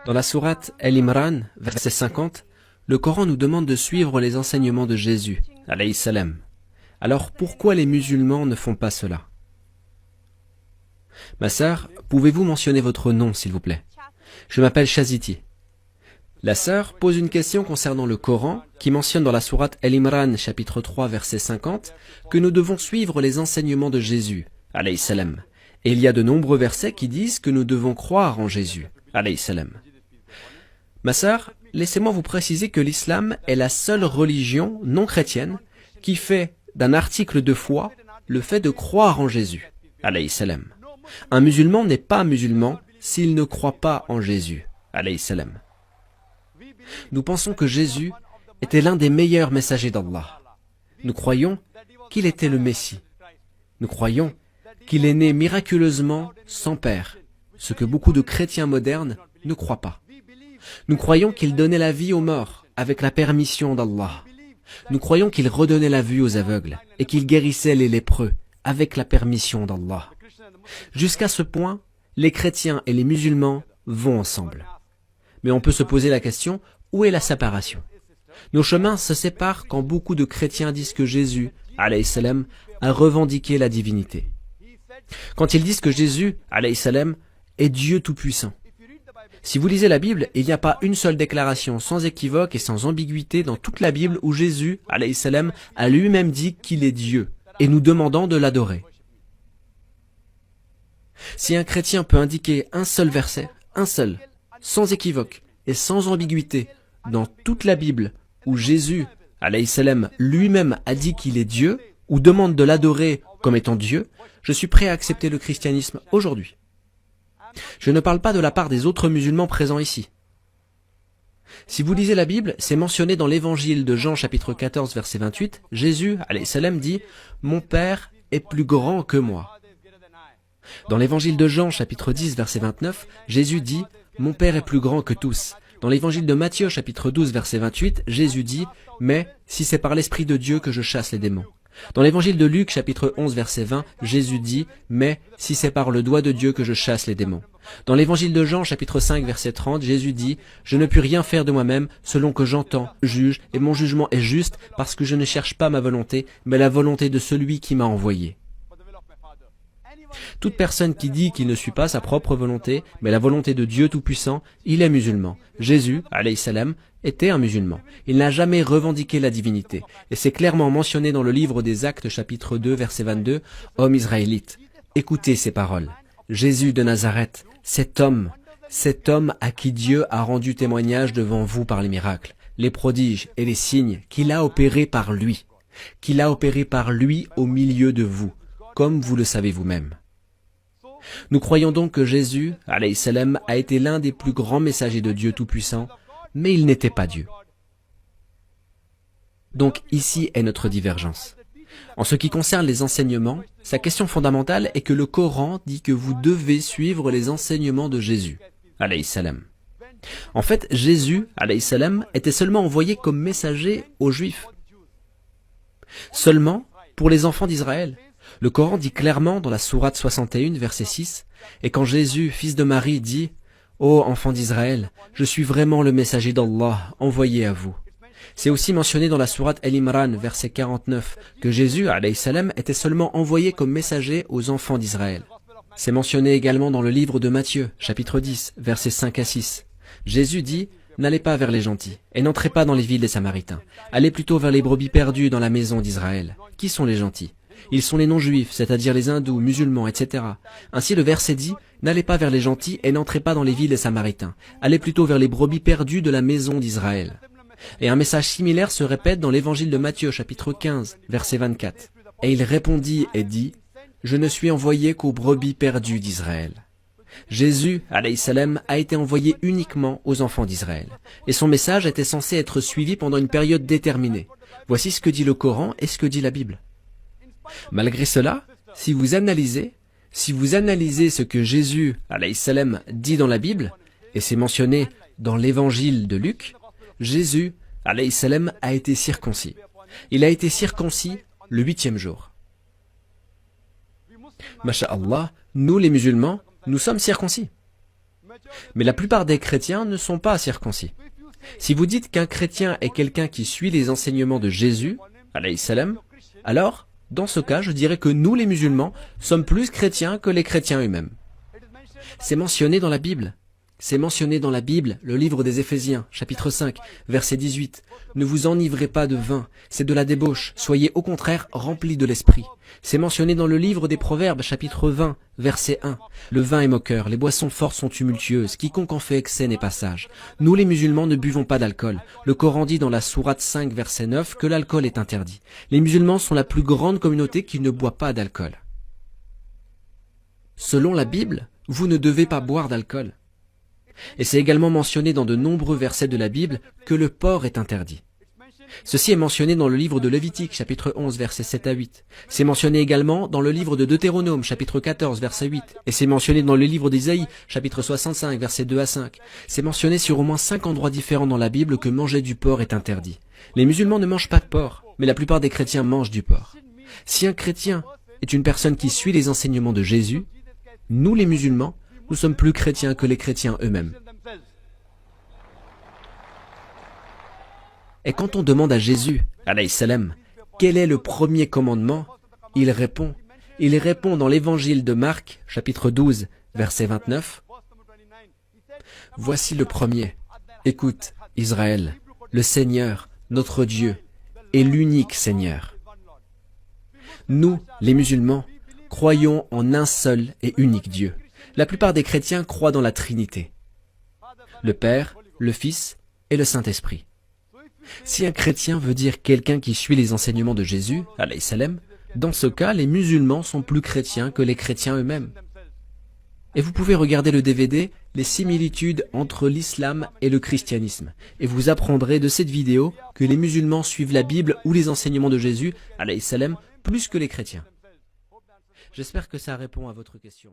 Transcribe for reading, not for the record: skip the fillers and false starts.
Dans la sourate Al-Imran, verset 50, le Coran nous demande de suivre les enseignements de Jésus, alayhi salam. Alors pourquoi les musulmans ne font pas cela? Ma sœur, pouvez-vous mentionner votre nom s'il vous plaît? Je m'appelle Shaziti. La sœur pose une question concernant le Coran qui mentionne dans la sourate Al-Imran chapitre 3 verset 50 que nous devons suivre les enseignements de Jésus, alayhi salam. Et il y a de nombreux versets qui disent que nous devons croire en Jésus, alayhi salam. Ma sœur, laissez-moi vous préciser que l'islam est la seule religion non chrétienne qui fait d'un article de foi le fait de croire en Jésus, alayhi salam. Un musulman n'est pas musulman s'il ne croit pas en Jésus, alayhi salam. Nous pensons que Jésus était l'un des meilleurs messagers d'Allah. Nous croyons qu'il était le Messie. Nous croyons qu'il est né miraculeusement sans père, ce que beaucoup de chrétiens modernes ne croient pas. Nous croyons qu'il donnait la vie aux morts avec la permission d'Allah. Nous croyons qu'il redonnait la vue aux aveugles et qu'il guérissait les lépreux avec la permission d'Allah. Jusqu'à ce point, les chrétiens et les musulmans vont ensemble. Mais on peut se poser la question, où est la séparation? Nos chemins se séparent quand beaucoup de chrétiens disent que Jésus, alayhi salam, a revendiqué la divinité. Quand ils disent que Jésus, alayhi salam, est Dieu tout-puissant. Si vous lisez la Bible, il n'y a pas une seule déclaration sans équivoque et sans ambiguïté dans toute la Bible où Jésus, alayhi salam, a lui-même dit qu'il est Dieu, et nous demandant de l'adorer. Si un chrétien peut indiquer un seul verset, un seul, sans équivoque et sans ambiguïté, dans toute la Bible où Jésus, alayhi salam, lui-même a dit qu'il est Dieu, ou demande de l'adorer comme étant Dieu, je suis prêt à accepter le christianisme aujourd'hui. Je ne parle pas de la part des autres musulmans présents ici. Si vous lisez la Bible, c'est mentionné dans l'évangile de Jean chapitre 14 verset 28, Jésus, alayhi salam, dit « Mon Père est plus grand que moi ». Dans l'évangile de Jean chapitre 10 verset 29, Jésus dit « Mon Père est plus grand que tous ». Dans l'évangile de Matthieu chapitre 12 verset 28, Jésus dit « Mais si c'est par l'Esprit de Dieu que je chasse les démons ». Dans l'évangile de Luc chapitre 11 verset 20, Jésus dit « Mais si c'est par le doigt de Dieu que je chasse les démons ». Dans l'évangile de Jean chapitre 5 verset 30, Jésus dit « Je ne puis rien faire de moi-même selon que j'entends, juge, et mon jugement est juste parce que je ne cherche pas ma volonté, mais la volonté de celui qui m'a envoyé ». Toute personne qui dit qu'il ne suit pas sa propre volonté, mais la volonté de Dieu Tout-Puissant, il est musulman. Jésus, alayhi salam, était un musulman. Il n'a jamais revendiqué la divinité. Et c'est clairement mentionné dans le livre des Actes, chapitre 2, verset 22, « Hommes israélites, écoutez ces paroles. Jésus de Nazareth, cet homme à qui Dieu a rendu témoignage devant vous par les miracles, les prodiges et les signes qu'il a opérés par lui, au milieu de vous, comme vous le savez vous-même. » Nous croyons donc que Jésus, alayhi salam, a été l'un des plus grands messagers de Dieu Tout-Puissant, mais il n'était pas Dieu. Donc ici est notre divergence. En ce qui concerne les enseignements, sa question fondamentale est que le Coran dit que vous devez suivre les enseignements de Jésus, alayhi salam. En fait, Jésus, alayhi salam, était seulement envoyé comme messager aux Juifs. Seulement pour les enfants d'Israël. Le Coran dit clairement dans la sourate 61, verset 6, « Et quand Jésus, fils de Marie, dit « Ô enfants d'Israël, je suis vraiment le messager d'Allah envoyé à vous. » C'est aussi mentionné dans la sourate Al-Imran, verset 49, que Jésus, alayhi salam, était seulement envoyé comme messager aux enfants d'Israël. C'est mentionné également dans le livre de Matthieu, chapitre 10, versets 5 à 6. Jésus dit « N'allez pas vers les gentils, et n'entrez pas dans les villes des Samaritains. Allez plutôt vers les brebis perdues dans la maison d'Israël. Qui sont les gentils ? Ils sont les non-juifs, c'est-à-dire les hindous, musulmans, etc. Ainsi le verset dit « N'allez pas vers les gentils et n'entrez pas dans les villes des Samaritains. Allez plutôt vers les brebis perdues de la maison d'Israël. » Et un message similaire se répète dans l'évangile de Matthieu, chapitre 15, verset 24. « Et il répondit et dit « Je ne suis envoyé qu'aux brebis perdues d'Israël. » Jésus, alayhi salam, a été envoyé uniquement aux enfants d'Israël. Et son message était censé être suivi pendant une période déterminée. Voici ce que dit le Coran et ce que dit la Bible. Malgré cela, si vous analysez ce que Jésus, alayhi salam, dit dans la Bible, et c'est mentionné dans l'évangile de Luc, Jésus, alayhi salam, a été circoncis. Il a été circoncis le 8e jour. Masha'Allah, nous les musulmans, nous sommes circoncis. Mais la plupart des chrétiens ne sont pas circoncis. Si vous dites qu'un chrétien est quelqu'un qui suit les enseignements de Jésus, alayhi salam, alors, dans ce cas, je dirais que nous, les musulmans, sommes plus chrétiens que les chrétiens eux-mêmes. C'est mentionné dans la Bible. C'est mentionné dans la Bible, le livre des Éphésiens, chapitre 5, verset 18. Ne vous enivrez pas de vin, c'est de la débauche, soyez au contraire remplis de l'esprit. C'est mentionné dans le livre des Proverbes, chapitre 20, verset 1. Le vin est moqueur, les boissons fortes sont tumultueuses, quiconque en fait excès n'est pas sage. Nous les musulmans ne buvons pas d'alcool. Le Coran dit dans la sourate 5, verset 9, que l'alcool est interdit. Les musulmans sont la plus grande communauté qui ne boit pas d'alcool. Selon la Bible, vous ne devez pas boire d'alcool. Et c'est également mentionné dans de nombreux versets de la Bible que le porc est interdit. Ceci est mentionné dans le livre de Lévitique, chapitre 11, versets 7 à 8. C'est mentionné également dans le livre de Deutéronome, chapitre 14, verset 8. Et c'est mentionné dans le livre d'Isaïe, chapitre 65, versets 2 à 5. C'est mentionné sur au moins 5 endroits différents dans la Bible que manger du porc est interdit. Les musulmans ne mangent pas de porc, mais la plupart des chrétiens mangent du porc. Si un chrétien est une personne qui suit les enseignements de Jésus, nous les musulmans, nous sommes plus chrétiens que les chrétiens eux-mêmes. Et quand on demande à Jésus, alayhi salam, quel est le premier commandement, il répond dans l'évangile de Marc, chapitre 12, verset 29, « Voici le premier. Écoute, Israël, le Seigneur, notre Dieu, est l'unique Seigneur. » Nous, les musulmans, croyons en un seul et unique Dieu. La plupart des chrétiens croient dans la Trinité, le Père, le Fils et le Saint-Esprit. Si un chrétien veut dire quelqu'un qui suit les enseignements de Jésus, alayhi salam, dans ce cas, les musulmans sont plus chrétiens que les chrétiens eux-mêmes. Et vous pouvez regarder le DVD « Les similitudes entre l'islam et le christianisme » et vous apprendrez de cette vidéo que les musulmans suivent la Bible ou les enseignements de Jésus, alayhi salam, plus que les chrétiens. J'espère que ça répond à votre question.